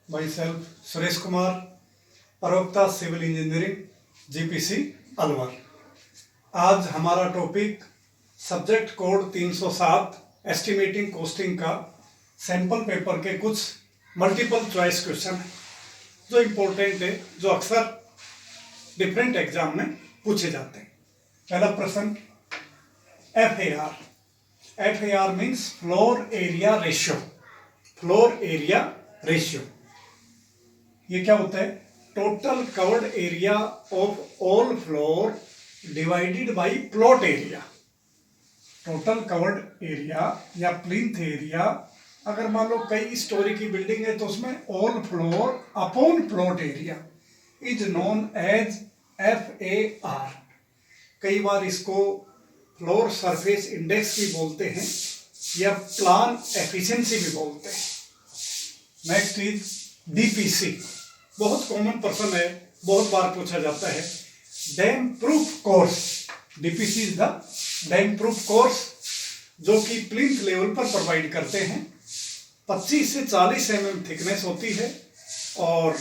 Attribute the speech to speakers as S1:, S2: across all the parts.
S1: My self Suresh Kumar, प्रवक्ता civil engineering, GPC Alwar. आज हमारा topic subject code 307 estimating costing का सैंपल पेपर के कुछ मल्टीपल चॉइस क्वेश्चन है जो इम्पोर्टेंट है, जो अक्सर डिफरेंट एग्जाम में पूछे जाते हैं। पहला प्रश्न, FAR means floor area ratio. Floor area ratio ये क्या होता है? Total covered area of all floor divided by plot area. Total covered area या प्लिंथ एरिया, अगर मान लो कई स्टोरी की बिल्डिंग है तो उसमें all floor upon plot area is known as FAR। कई बार इसको फ्लोर सरफेस इंडेक्स भी बोलते हैं या प्लान एफिशिएंसी भी बोलते हैं। नेक्स्ट इज DPC, बहुत कॉमन प्रश्न है, बहुत बार पूछा जाता है। Dam proof course, DPC is the dam proof course, जो कि प्लिंथ लेवल पर प्रोवाइड करते हैं। 25 से 40 mm थिकनेस होती है और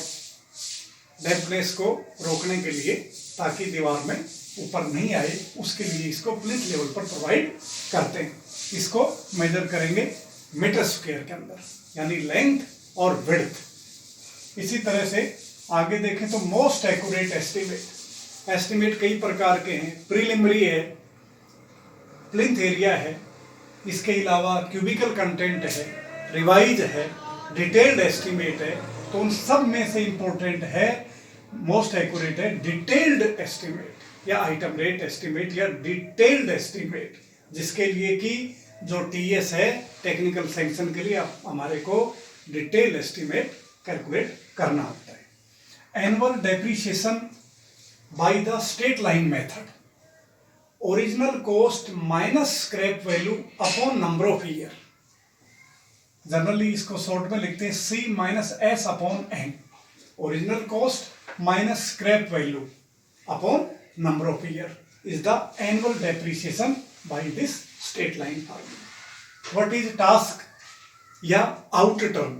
S1: डैम्पनेस को रोकने के लिए, ताकि दीवार में ऊपर नहीं आए, उसके लिए इसको प्लिंथ लेवल पर प्रोवाइड करते हैं। इसको मेजर करेंगे मीटर स्क्वायर के अंदर, यानी लेंथ और विड्थ। इसी तरह से आगे देखें तो मोस्ट एक्यूरेट एस्टिमेट कई प्रकार के हैं। प्रीलिमिनरी है, प्लिंथ एरिया है, इसके अलावा क्यूबिकल कंटेंट है, रिवाइज है, डिटेल्ड एस्टिमेट है। तो उन सब में से इंपॉर्टेंट है, मोस्ट एक्यूरेट है डिटेल्ड एस्टिमेट या आइटम रेट एस्टिमेट या डिटेल्ड एस्टिमेट, जिसके लिए कि जो TS है टेक्निकल सैंक्शन के लिए हमारे को डिटेल एस्टिमेट कैलकुलेट करना होता है। Annual depreciation by the straight line method, original cost minus scrap value upon number of year. Generally इसको शॉर्ट में लिखते हैं C-S upon N। Original cost minus scrap value upon number of year is the annual depreciation by this straight line formula. What is task या out term?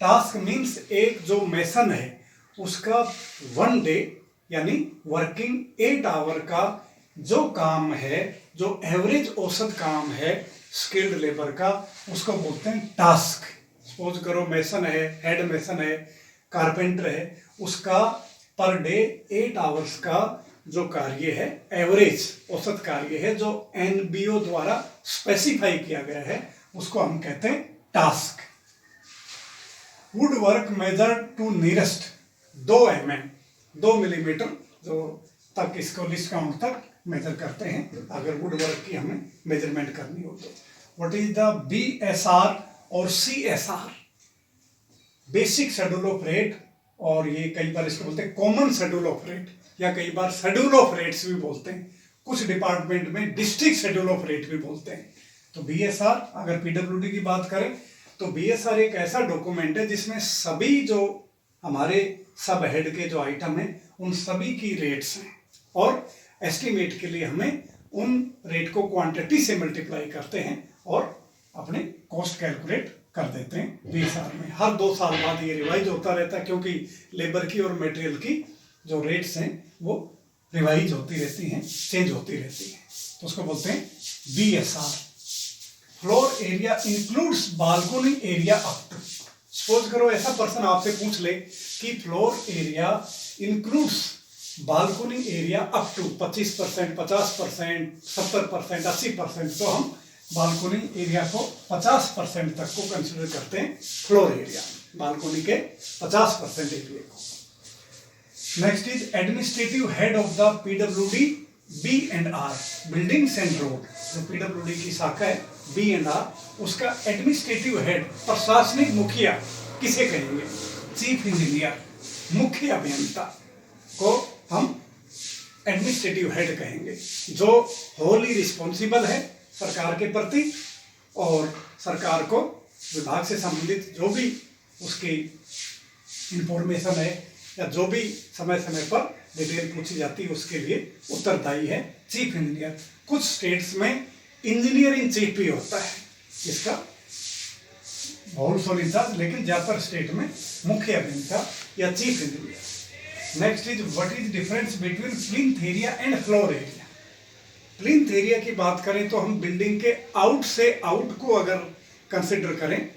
S1: Task means एक जो mason है उसका 1 day यानी working 8 our का जो काम है, जो एवरेज औसत काम है स्किल्ड लेबर का, उसको बोलते हैं टास्क। सपोज करो मेसन है, हेड मेसन है, कारपेंटर है, उसका पर डे 8 आवर्स का जो कार्य है, एवरेज औसत कार्य है, जो NBO द्वारा स्पेसिफाई किया गया है, उसको हम कहते हैं task. Wood work measure to nearest 2 mm, 2 millimetre जो तक इसको लिस्ट काउंट तक मेजर करते हैं, अगर वुड वर्क की हमें मेजरमेंट करनी हो तो। व्हाट इज द BSR और CSR? Basic schedule of rate, और ये कई बार इसको बोलते हैं कॉमन शेड्यूल ऑफ रेट, या कई बार शेड्यूल ऑफ रेट्स भी बोलते हैं। कुछ डिपार्टमेंट में डिस्ट्रिक्ट शेड्यूल ऑफ रेट भी बोलते हैं। तो BSR, अगर PWD की बात करें तो BSR एक ऐसा डॉक्यूमेंट है जिसमें सभी जो हमारे सब हेड के जो आइटम हैं उन सभी की रेट्स हैं, और एस्टिमेट के लिए हमें उन रेट को क्वांटिटी से मल्टीप्लाई करते हैं और अपने कॉस्ट कैलकुलेट कर देते हैं BSR में। हर 2 साल बाद ये रिवाइज होता रहता है, क्योंकि लेबर की और मटेरियल की जो रेट्स हैं वो रिवाइज होती रहती हैं, चेंज होती रहती हैं। तो उसको बोलते हैं BSR। Floor area includes balcony area up to. Suppose करो ऐसा पर्सन आपसे पूछ ले कि floor area includes balcony area up to 25%, 50%, 70%, 80%, तो हम बालकोनी एरिया को 50% तक को कंसिडर करते हैं फ्लोर एरिया, बालकोनी के 50% एरिया को। Next is administrative head of the PWD B&R, buildings and road. जो PWD की शाखा है B&R, उसका एडमिनिस्ट्रेटिव हेड, प्रशासनिक मुखिया किसे कहेंगे? चीफ इंजीनियर, मुख्य अभियंता को हम एडमिनिस्ट्रेटिव हेड कहेंगे, जो होली रिस्पॉन्सिबल है सरकार के प्रति, और सरकार को विभाग से संबंधित जो भी उसकी इंफॉर्मेशन है या जो भी समय समय पर डिटेल पूछी जाती है उसके लिए उत्तरदायी है चीफ इंजीनियर। कुछ स्टेट्स में इंजीनियर इन चीफ भी होता है, जिसका होल इंचार्ज, लेकिन ज्यादातर स्टेट में मुख्य अभियंता या chief engineer. Next is what is difference between plinth area and floor area. Plinth area की बात करें तो हम बिल्डिंग के आउट से आउट को अगर कंसिडर करें,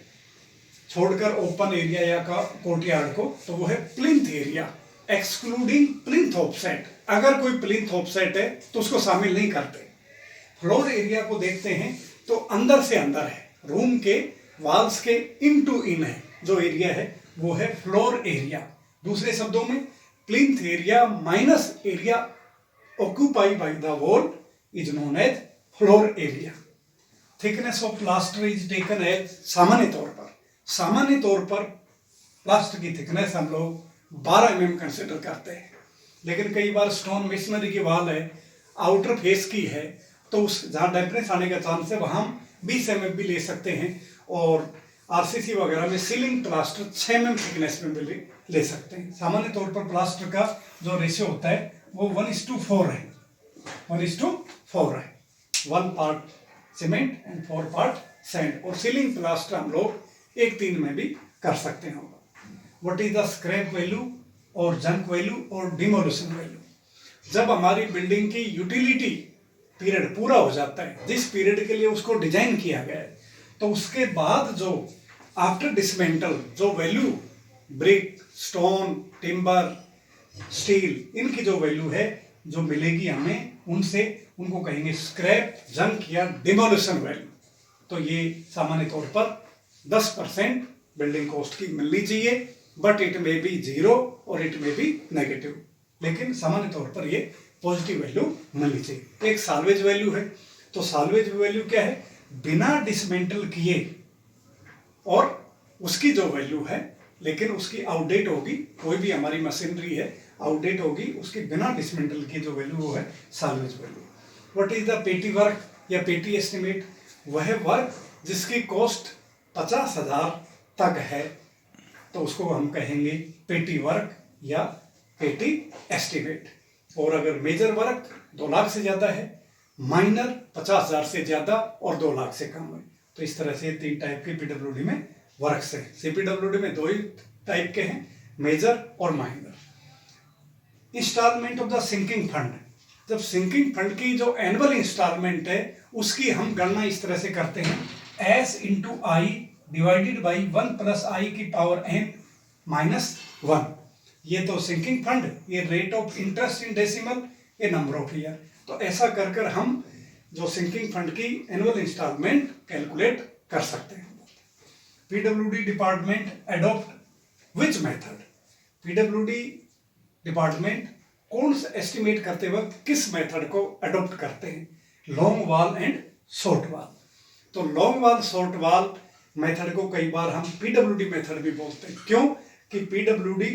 S1: छोड़कर ओपन एरिया या का कोर्टयार्ड को, तो वो है plinth area, excluding plinth offset. अगर कोई प्लिंथ ऑफसेट है तो उसको शामिल नहीं करते। फ्लोर एरिया को देखते हैं तो अंदर से अंदर है, रूम के वॉल्स के इन टू इन है जो एरिया है, वो है फ्लोर एरिया। दूसरे शब्दों में plinth area minus area occupied by the wall is known as floor area. Thickness of plaster is taken as सामान्य तौर पर प्लास्टर की थिकनेस हम लोग 12 mm कंसिडर करते हैं, लेकिन कई बार स्टोन मेसनरी की वॉल है, आउटर फेस की है, तो उस जहाँ डैम्पनेस आने का चांस है वहाँ हम 20 mm भी ले सकते हैं, और आरसीसी वगैरह में सीलिंग प्लास्टर 6 mm थिकनेस में भी ले सकते हैं। सामान्य तौर पर प्लास्टर का जो रेशियो होता है वो 1:4 है, 1:4 है, 1 part cement and 4 part sand. और सीलिंग प्लास्टर हम लोग 1:3 में भी कर सकते हैं। What is the scrap value और जंक वैल्यू और डिमोलिशन वैल्यू? जब हमारी बिल्डिंग की यूटिलिटी पीरियड पूरा हो जाता है, जिस पीरियड के लिए उसको डिजाइन किया गया है, तो उसके बाद जो आफ्टर डिसमेंटल जो value brick, stone, timber, steel, इनकी जो वैल्यू है जो मिलेगी हमें, उनको कहेंगे स्क्रैप, जंक या डिमोलिशन वैल्यू। तो ये सामान्य तौर पर 10% बिल्डिंग कॉस्ट की मिलनी चाहिए, बट इट मे बी 0 और इट मे बी नेगेटिव, लेकिन सामान्य तौर पर ये पॉजिटिव वैल्यू मिलनी चाहिए। एक साल्वेज वैल्यू है, तो साल्वेज वैल्यू क्या है? बिना डिसमेंटल किए, और उसकी जो वैल्यू है, लेकिन उसकी आउटडेट होगी, कोई भी हमारी मशीनरी है आउटडेट होगी, उसकी बिना डिसमेंटल की जो वैल्यू वो है salvage value. What is the पेटी वर्क या पेटी एस्टिमेट? वह वर्क जिसकी कॉस्ट 50,000 तक है, तो उसको हम कहेंगे पेटी वर्क या पेटी एस्टिमेट। और अगर मेजर वर्क 2 लाख से ज्यादा है, माइनर 50,000 से ज्यादा और 2 लाख से कम है। तो इस तरह से 3 टाइप के पीडब्ल्यूडी में वर्क्स है। सीपीडब्ल्यूडी में 2 ही टाइप के हैं, मेजर और minor. Instalment of the sinking fund, जब सिंकिंग फंड की जो एनुअल इंस्टॉलमेंट है उसकी हम गणना इस तरह से करते हैं, S × I divided by 1 + I की पावर n - 1। ये तो सिंकिंग फंड, ये rate of interest in decimal, ये नंबर ऑफ ईयर। तो ऐसा कर कर हम जो सिंकिंग फंड की एनुअल इंस्टॉलमेंट कैलकुलेट कर सकते हैं। PWD department adopt which method? PWD department कौन सा एस्टिमेट करते वक्त किस मेथड को अडॉप्ट करते हैं? Long wall and short wall. तो long wall short wall method को कई बार हम पीडब्ल्यूडी मेथड भी बोलते हैं। क्यों? कि पीडब्ल्यूडी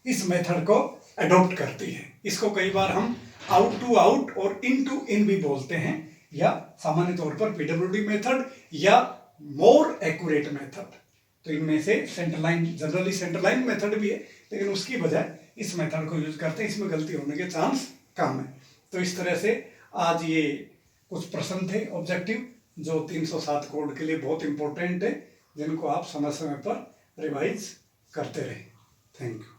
S1: इस मेथड को अडॉप्ट करती है। इसको कई बार हम आउट टू आउट और इन टू इन भी बोलते हैं, या सामान्य तौर पर पीडब्ल्यूडी मेथड या मोर एक्यूरेट मेथड। तो इनमें से centre line, generally centre line method भी है, लेकिन उसकी बजाय इस मेथड को यूज करते हैं, इसमें गलती होने के चांस कम है। तो इस तरह से आज ये कुछ प्रश्न थे ऑब्जेक्टिव, जो 307 कोड के लिए बहुत इंपॉर्टेंट है, जिनको आप समय समय पर रिवाइज करते रहे। Thank you.